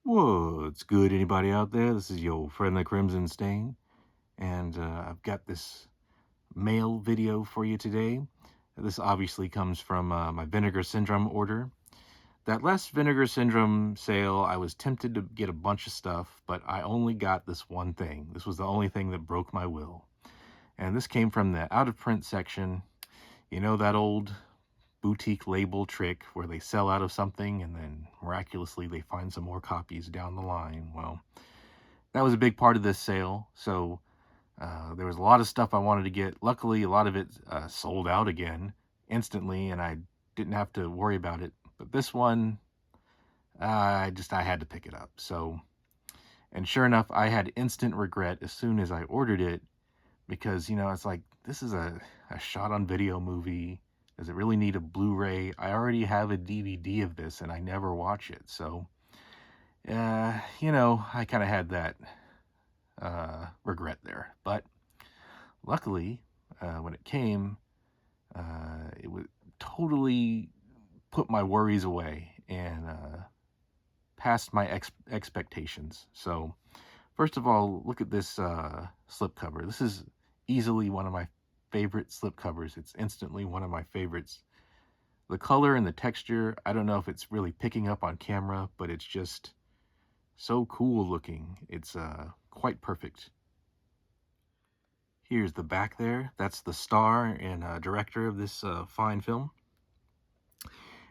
What's good, anybody out there? This is your friendly Crimson Stain, and I've got this mail video for you today. This obviously comes from my Vinegar Syndrome order. That last Vinegar Syndrome sale, I was tempted to get a bunch of stuff, but I only got this one thing. This was the only thing that broke my will. And this came from the out-of-print section. You know that old boutique label trick where they sell out of something and then miraculously they find some more copies down the line? Well, that was a big part of this sale. So there was a lot of stuff I wanted to get. Luckily, a lot of it sold out again instantly, and I didn't have to worry about it. But this one, I had to pick it up. So, and sure enough, I had instant regret as soon as I ordered it because, it's like, this is a shot on video movie. Does it really need a Blu-ray? I already have a DVD of this and I never watch it. So, I kind of had that regret there. But luckily, when it came, it would totally put my worries away and passed my expectations. So, first of all, look at this slipcover. This is easily one of my favorite slipcovers. It's instantly one of my favorites. The color and the texture, I don't know if it's really picking up on camera, but it's just so cool looking. It's quite perfect. Here's the back there. That's the star and director of this fine film.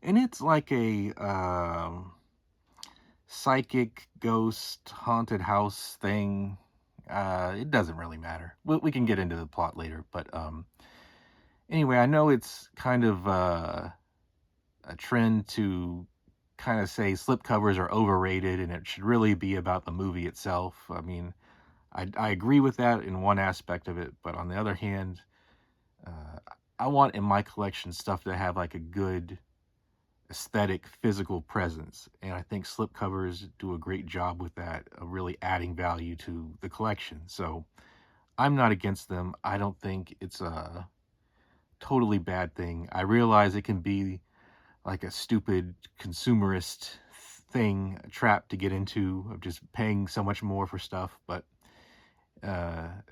And it's like a psychic ghost haunted house thing. It doesn't really matter. We can get into the plot later. But anyway, I know it's kind of a trend to kind of say slipcovers are overrated and it should really be about the movie itself. I mean, I agree with that in one aspect of it, but on the other hand, I want in my collection stuff to have like a good aesthetic physical presence, and I think slipcovers do a great job with that, of really adding value to the collection. So I'm not against them. I don't think it's a totally bad thing. I realize it can be like a stupid consumerist thing, a trap to get into, of just paying so much more for stuff, but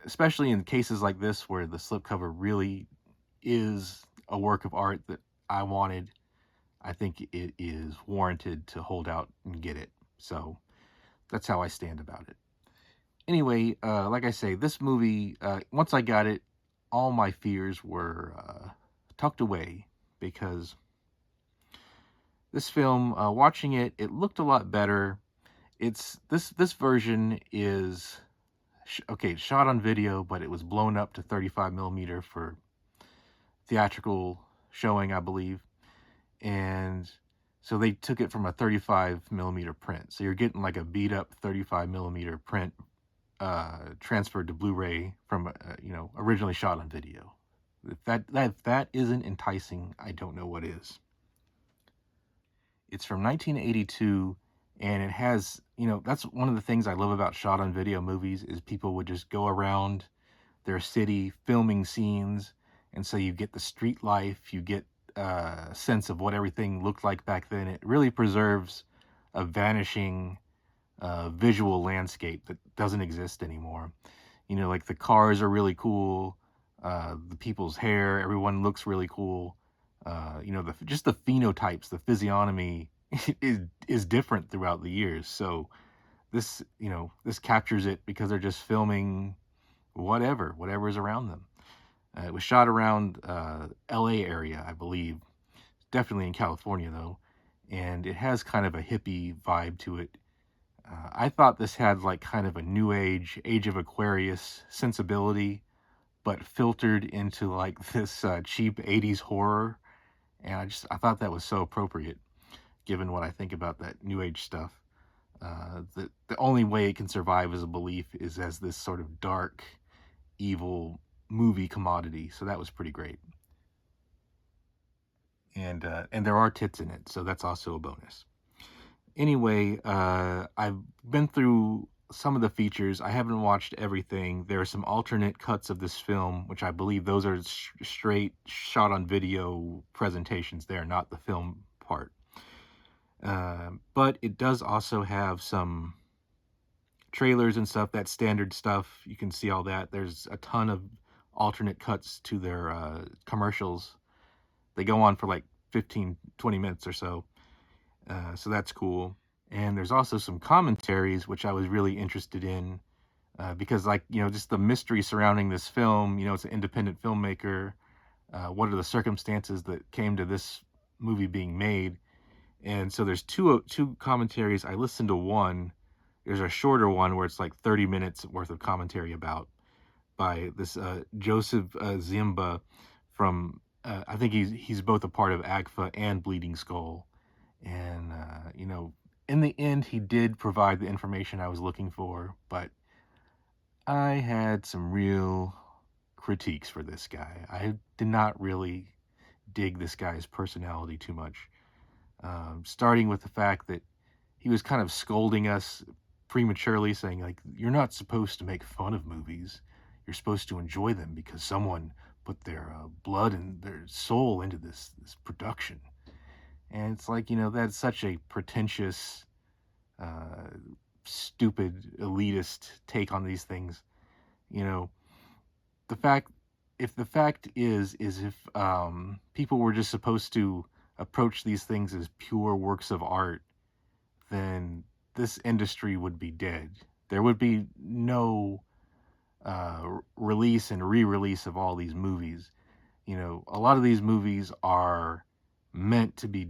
especially in cases like this where the slipcover really is a work of art that I wanted, I think it is warranted to hold out and get it. So that's how I stand about it. Anyway, like I say, this movie, once I got it, all my fears were tucked away, because this film, watching it, it looked a lot better. It's this version is okay, shot on video, but it was blown up to 35 millimeter for theatrical showing, I believe. And so they took it from a 35 millimeter print. So you're getting like a beat up 35 millimeter print transferred to Blu-ray from, originally shot on video. If that isn't enticing, I don't know what is. It's from 1982, and it has, that's one of the things I love about shot on video movies, is people would just go around their city filming scenes, and so you get the street life, you get a sense of what everything looked like back then. It really preserves a vanishing visual landscape that doesn't exist anymore. Like the cars are really cool, the people's hair, everyone looks really cool. Just the phenotypes, the physiognomy is different throughout the years. So this captures it because they're just filming whatever is around them. It was shot around LA area, I believe. Definitely in California though, and it has kind of a hippie vibe to it. I thought this had like kind of a new age of Aquarius sensibility, but filtered into like this cheap 80s horror. And I thought that was so appropriate, given what I think about that new age stuff. The only way it can survive as a belief is as this sort of dark, evil movie commodity. So that was pretty great. And there are tits in it, so that's also a bonus. Anyway, I've been through some of the features. I haven't watched everything. There are some alternate cuts of this film, which I believe those are straight shot on video presentations. They are not the film part. But it does also have some trailers and stuff, that standard stuff. You can see all that. There's a ton of alternate cuts to their commercials. They go on for like 15, 20 minutes or so. So that's cool. And there's also some commentaries, which I was really interested in because, like, just the mystery surrounding this film. It's an independent filmmaker. What are the circumstances that came to this movie being made? And so there's two commentaries. I listened to one. There's a shorter one where it's like 30 minutes worth of commentary about by this Joseph Zimba from I think he's both a part of AGFA and Bleeding Skull. And in the end, he did provide the information I was looking for, but I had some real critiques for this guy. I did not really dig this guy's personality too much. Starting with the fact that he was kind of scolding us prematurely, saying, like, you're not supposed to make fun of movies. You're supposed to enjoy them because someone put their blood and their soul into this production. And it's like, that's such a pretentious, uh, stupid, elitist take on these things. You know, the fact, if the fact is if people were just supposed to approach these things as pure works of art, then this industry would be dead. There would be no release and re-release of all these movies. A lot of these movies are meant to be,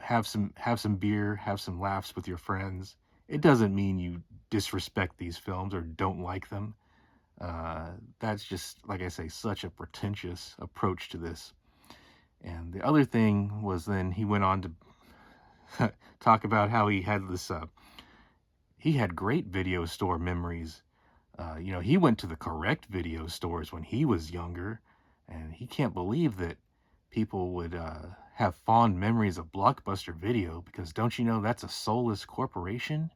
have some beer, have some laughs with your friends. It doesn't mean you disrespect these films or don't like them. That's just, like I say, such a pretentious approach to this. And the other thing was, then he went on to talk about how he had great video store memories. He went to the correct video stores when he was younger, and he can't believe that people would have fond memories of Blockbuster Video, because don't you know that's a soulless corporation?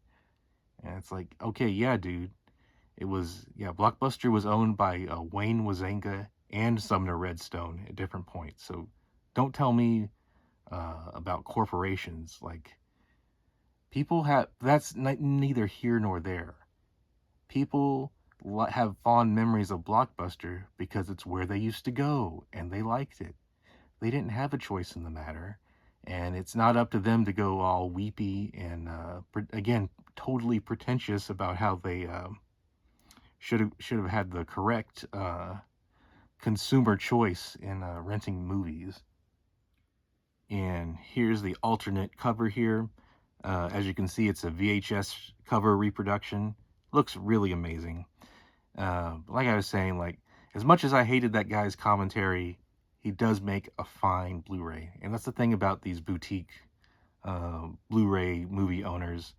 And it's like, okay, yeah, dude. Blockbuster was owned by Wayne Wazenga and Sumner Redstone at different points. So don't tell me about corporations. Like, people have, that's neither here nor there. People have fond memories of Blockbuster because it's where they used to go and they liked it. They didn't have a choice in the matter, and it's not up to them to go all weepy and again, totally pretentious about how they should have had the correct consumer choice in renting movies. And here's the alternate cover here. As you can see, it's a VHS cover reproduction. Looks really amazing. Like I was saying, like, as much as I hated that guy's commentary, he does make a fine Blu-ray. And that's the thing about these boutique Blu-ray movie owners,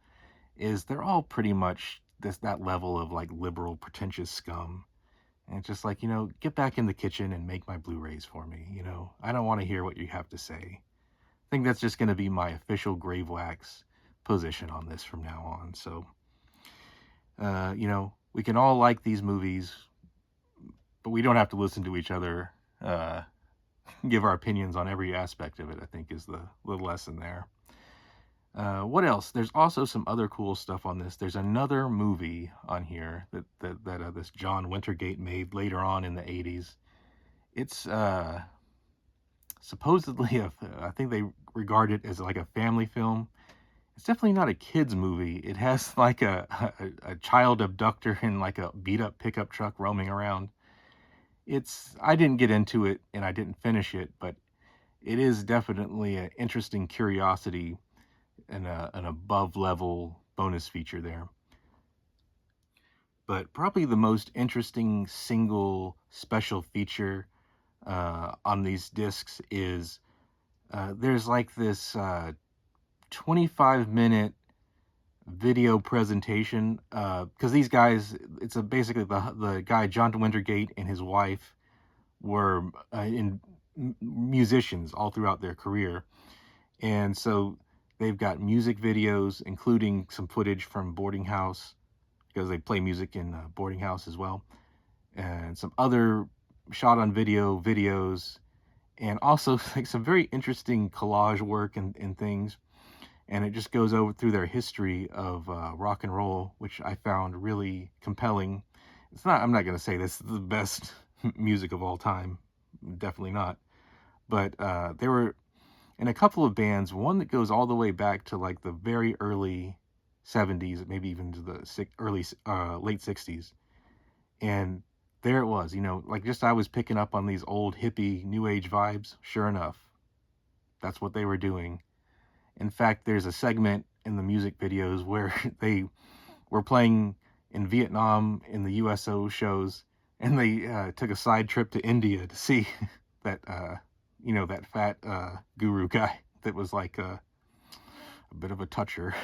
is they're all pretty much that level of like liberal, pretentious scum. And it's just like, get back in the kitchen and make my Blu-rays for me. I don't want to hear what you have to say. I think that's just going to be my official grave wax position on this from now on. So, we can all like these movies, but we don't have to listen to each other give our opinions on every aspect of it, I think, is the lesson there. What else? There's also some other cool stuff on this. There's another movie on here that this John Wintergate made later on in the 80s. It's supposedly I think they regard it as like a family film. It's definitely not a kid's movie. It has like a child abductor in like a beat up pickup truck roaming around. I didn't get into it and I didn't finish it, but it is definitely an interesting curiosity and an above level bonus feature there. But probably the most interesting single special feature on these discs is there's like this 25-minute video presentation, because these guys, it's basically the guy John Wintergate and his wife were musicians all throughout their career, and so they've got music videos, including some footage from Boardinghouse, because they play music in Boardinghouse as well, and some other shot on video videos, and also like some very interesting collage work and things. and it just goes over through their history of rock and roll, which I found really compelling. It's not. I'm not going to say this is the best music of all time, definitely not. But there were in a couple of bands, one that goes all the way back to like the very early '70s, maybe even to the early late '60s, and there it was. Like just I was picking up on these old hippie new age vibes. Sure enough, that's what they were doing. In fact, there's a segment in the music videos where they were playing in Vietnam in the USO shows, and they took a side trip to India to see that that fat guru guy that was like a bit of a toucher.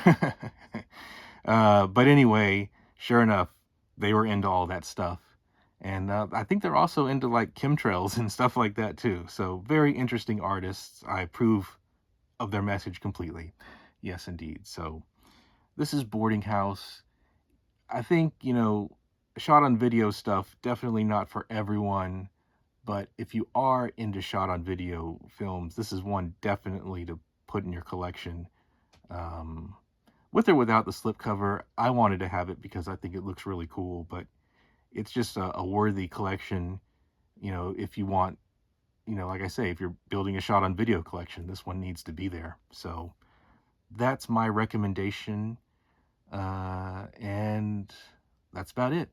But anyway, sure enough, they were into all that stuff. And I think they're also into like chemtrails and stuff like that too. So very interesting artists. I approve of their message completely. Yes, indeed. So this is Boarding House. I think, shot on video stuff, definitely not for everyone. But if you are into shot on video films, this is one definitely to put in your collection. Um, with or without the slipcover, I wanted to have it because I think it looks really cool, but it's just a worthy collection. If you want, like I say, if you're building a shot on video collection, this one needs to be there. So that's my recommendation. And that's about it.